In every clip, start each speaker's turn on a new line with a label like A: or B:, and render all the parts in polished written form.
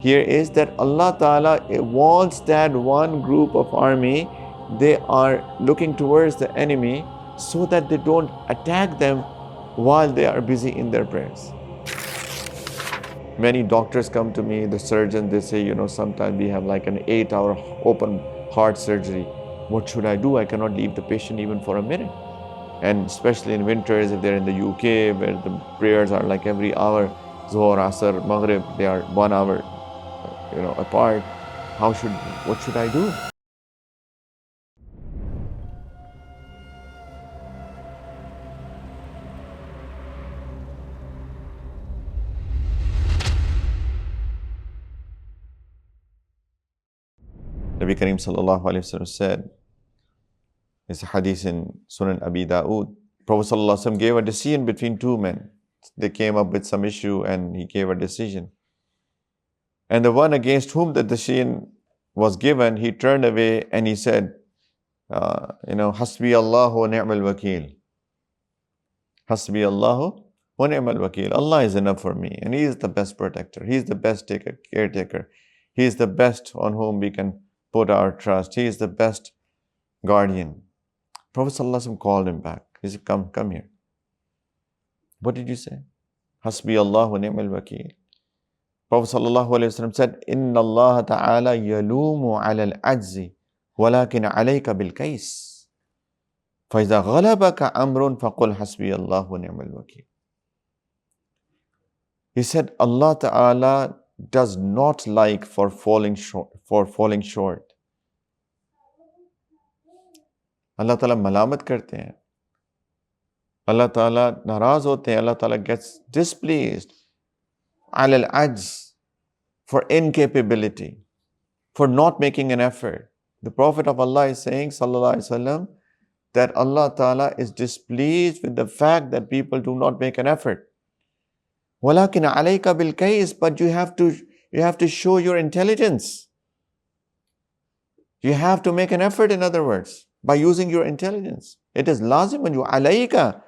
A: here is that Allah Ta'ala wants that one group of army, they are looking towards the enemy so that they don't attack them while they are busy in their prayers. Many doctors come to me, the surgeon, they say, sometimes we have like an 8-hour open heart surgery. What should I do? I cannot leave the patient even for a minute. And especially in winters, if they're in the UK, where the prayers are like every hour, Zohar, Asr, Maghrib, they are 1 hour, apart. What should I do? Nabi Kareem sallallahu alayhi wa sallam said, it's a hadith in Sunan Abi Dawood, Prophet sallallahu alayhi wa sallam gave a decision between two men. They came up with some issue and he gave a decision. And the one against whom the decision was given, he turned away and he said, Hasbi Allahu wa ni'mal wakeel. Hasbi Allahu wa ni'mal wakeel. Allah is enough for me and He is the best protector. He is the best caretaker. He is the best on whom we can put our trust. He is the best guardian. Prophet ﷺ called him back. He said, come here. What did you say? Hasbi Allah wa ni'mal wakeel. Prophet ﷺ said, Inna Allah ta'ala yalumu ala al-ajzi walakin alayka bil-kays. فَإِذَا غَلَبَكَ أَمْرٌ فَقُلْ حَسْبِيَ اللَّهُ وَنِعْمَ الْوَكِيلُ. He said, Allah Ta'ala does not like for falling short. Allah Ta'ala malamat karte hain. Allah Ta'ala naraz hote hain. Allah Ta'ala gets displeased. Al ajz, for incapability, for not making an effort. The Prophet of Allah is saying, sallallahu alaihi wasallam, that Allah Ta'ala is displeased with the fact that people do not make an effort. وَلَكِنْ عَلَيْكَ بِالْكَيْسِ, but you have to show your intelligence. You have to make an effort, in other words, by using your intelligence. It is lazim on you. عَلَيْكَ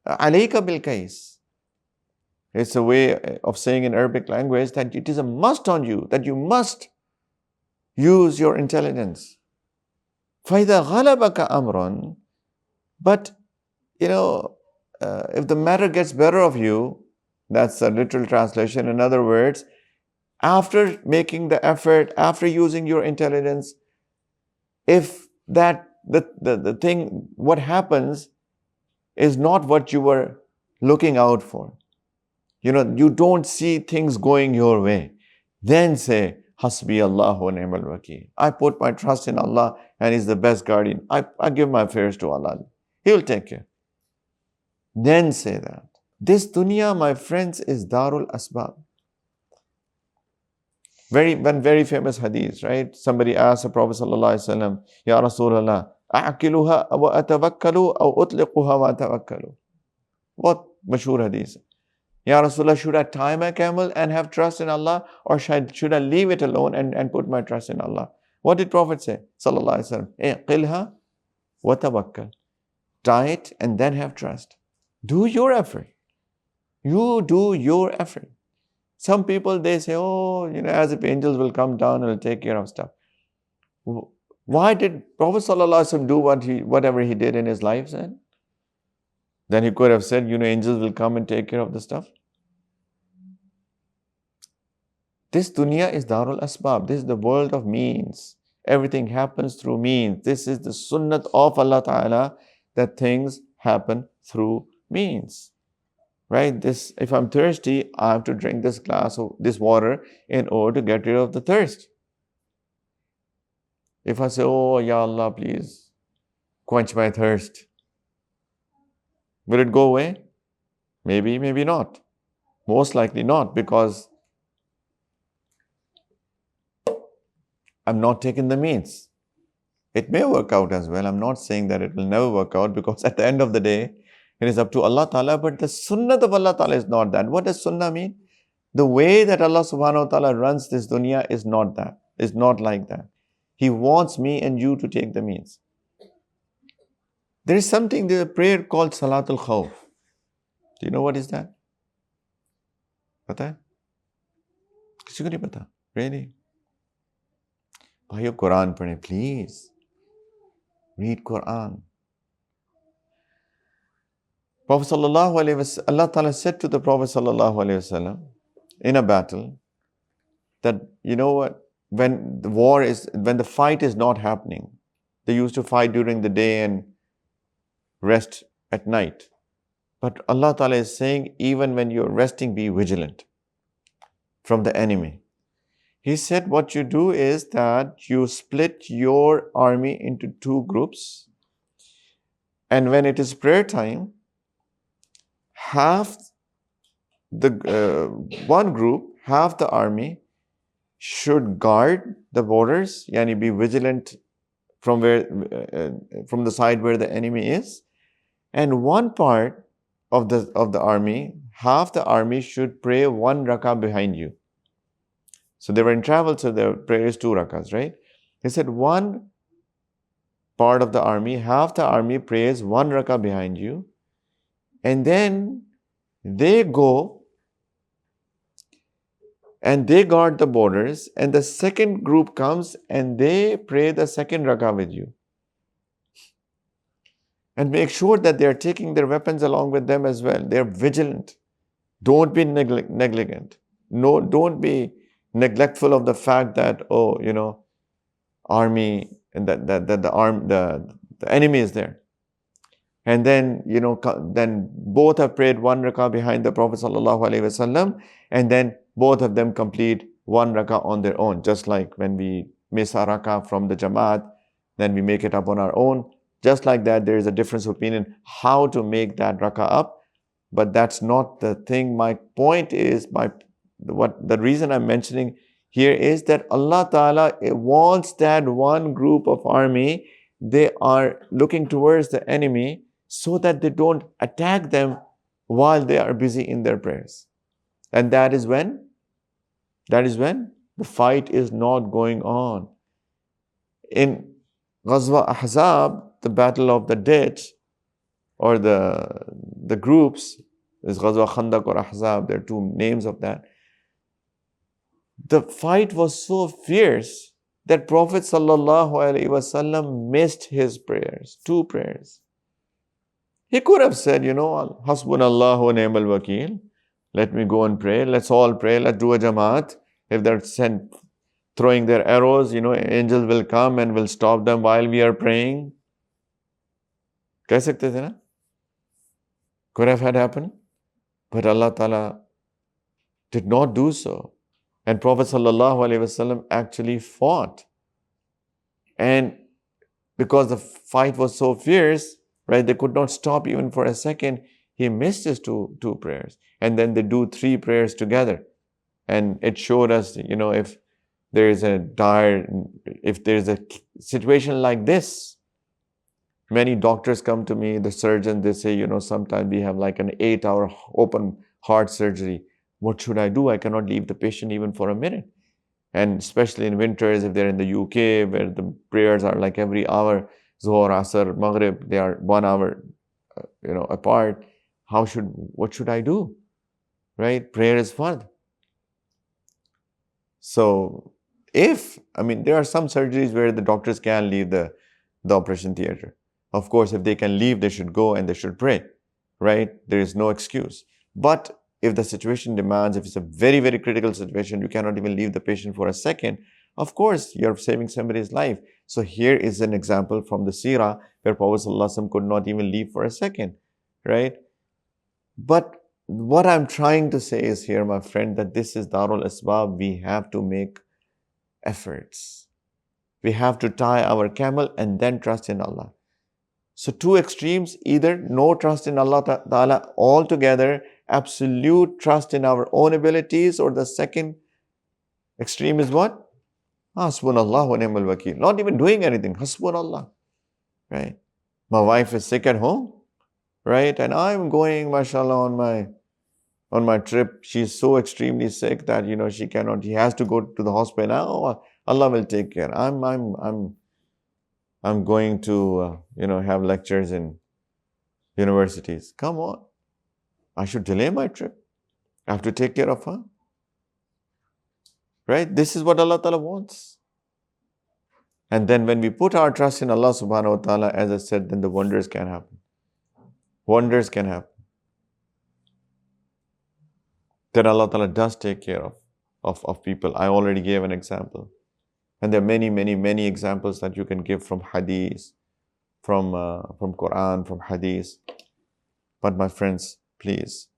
A: بِالْكَيْسِ. It's a way of saying in Arabic language that it is a must on you, that you must use your intelligence. فَإِذَا غَلَبَكَ أَمْرٌ. But, if the matter gets better of you, that's a literal translation. In other words, after making the effort, after using your intelligence, if the thing, what happens is not what you were looking out for, you don't see things going your way, then say, Hasbi Allah wa ni'mal wakeel. I put my trust in Allah and He's the best guardian. I give my affairs to Allah. He will take care. Then say that. This dunya, my friends, is darul asbab. Very famous hadith, right? Somebody asked the Prophet sallallahu alaihi wasallam, Ya Rasulullah, a'akiluha wa atawakkalu aw utliquha wa atawakkalu. What mashhur hadith? Ya Rasulullah, should I tie my camel and have trust in Allah, or should I leave it alone and put my trust in Allah? What did Prophet say? Sallallahu alaihi wasallam, Qilha wa tawakkal. Tie it and then have trust. Do your effort. You do your effort. Some people, they say, as if angels will come down and will take care of stuff. Why did Prophet ﷺ do whatever he did in his life then? Then he could have said, angels will come and take care of the stuff. This dunya is darul asbab. This is the world of means. Everything happens through means. This is the sunnat of Allah Ta'ala, that things happen through means. Right? If I'm thirsty, I have to drink this glass of this water in order to get rid of the thirst. If I say, Ya Allah, please quench my thirst, will it go away? Maybe, maybe not. Most likely not, because I'm not taking the means. It may work out as well. I'm not saying that it will never work out, because at the end of the day, it is up to Allah Ta'ala, but the sunnah of Allah Ta'ala is not that. What does sunnah mean? The way that Allah Subhanahu wa Ta'ala runs this dunya is not that. It's not like that. He wants me and you to take the means. There is there's a prayer called Salatul Khawf. Do you know what is that? Pata hai? किसी को नहीं पता, really? भाइयों कुरान पढ़ें, please. Read Quran. Prophet sallallahu alaihi wasallam, Allah Ta'ala said to the Prophet sallallahu alaihi wasallam in a battle that, you know what, when the fight is not happening, they used to fight during the day and rest at night. But Allah Ta'ala is saying, even when you're resting, be vigilant from the enemy. He said what you do is that you split your army into two groups, and when it is prayer time, half the one group, half the army should guard the borders, yani be vigilant from from the side where the enemy is, and one part of the army, half the army should pray one rakah behind you. So they were in travel, so their prayer is 2 rakahs, right? He said one part of the army, half the army prays 1 rakah behind you, and then they go and they guard the borders, and the second group comes and they pray the second rakah with you. And make sure that they are taking their weapons along with them as well. They are vigilant. Don't be negligent. No, don't be neglectful of the fact that, army, and that the enemy is there. And then, then both have prayed 1 rakah behind the Prophet sallallahu alaihi wasallam, and then both of them complete 1 rakah on their own. Just like when we miss a rakah from the Jamaat, then we make it up on our own. Just like that, there is a difference of opinion how to make that rakah up. But that's not the thing. My point is, the reason I'm mentioning here is that Allah Ta'ala wants that one group of army, they are looking towards the enemy so that they don't attack them while they are busy in their prayers. And that is when the fight is not going on. In Ghazwa Ahzab, the battle of the ditch, or the groups, is Ghazwa Khandaq or Ahzab, there are 2 names of that. The fight was so fierce that Prophet sallallahu alaihi wasallam missed his prayers, 2 prayers. He could have said, Hasbunallahu wa ni'mal wakeel, let me go and pray, let's all pray, let's do a Jamaat. If they're throwing their arrows, angels will come and will stop them while we are praying. कह सकते थे ना? Could have had happened. But Allah Ta'ala did not do so. And Prophet sallallahu alaihi wasallam actually fought. And because the fight was so fierce, right, they could not stop even for a second, he missed his two prayers. And then they do 3 prayers together. And it showed us, if there is a situation like this, many doctors come to me, the surgeon, they say, sometimes we have like an 8-hour open heart surgery. What should I do? I cannot leave the patient even for a minute. And especially in winters, if they're in the UK, where the prayers are like every hour, Zohar, Asr, Maghrib, they are 1 hour, apart. What should I do? Right? Prayer is fard. So, there are some surgeries where the doctors can leave the operation theater. Of course, if they can leave, they should go and they should pray, right? There is no excuse. But if the situation demands, if it's a very, very critical situation, you cannot even leave the patient for a second, of course, you're saving somebody's life. So here is an example from the Seerah where Prophet ﷺ could not even leave for a second, right? But what I'm trying to say is here, my friend, that this is Darul Asbab. We have to make efforts. We have to tie our camel and then trust in Allah. So 2 extremes, either no trust in Allah Ta'ala altogether, absolute trust in our own abilities, or the second extreme is what? Hasbunallah wa ni'mal wakeel. Not even doing anything. Hasbunallah. Right? My wife is sick at home, right? And I'm going, mashallah, on my trip. She's so extremely sick that, she has to go to the hospital. Oh, Allah will take care. I'm going to, have lectures in universities. Come on. I should delay my trip. I have to take care of her. Right? This is what Allah Ta'ala wants. And then when we put our trust in Allah subhanahu wa ta'ala, as I said, then the wonders can happen. Wonders can happen. Then Allah Ta'ala does take care of people. I already gave an example. And there are many, many, many examples that you can give from hadith, from Quran, from hadith. But my friends, please,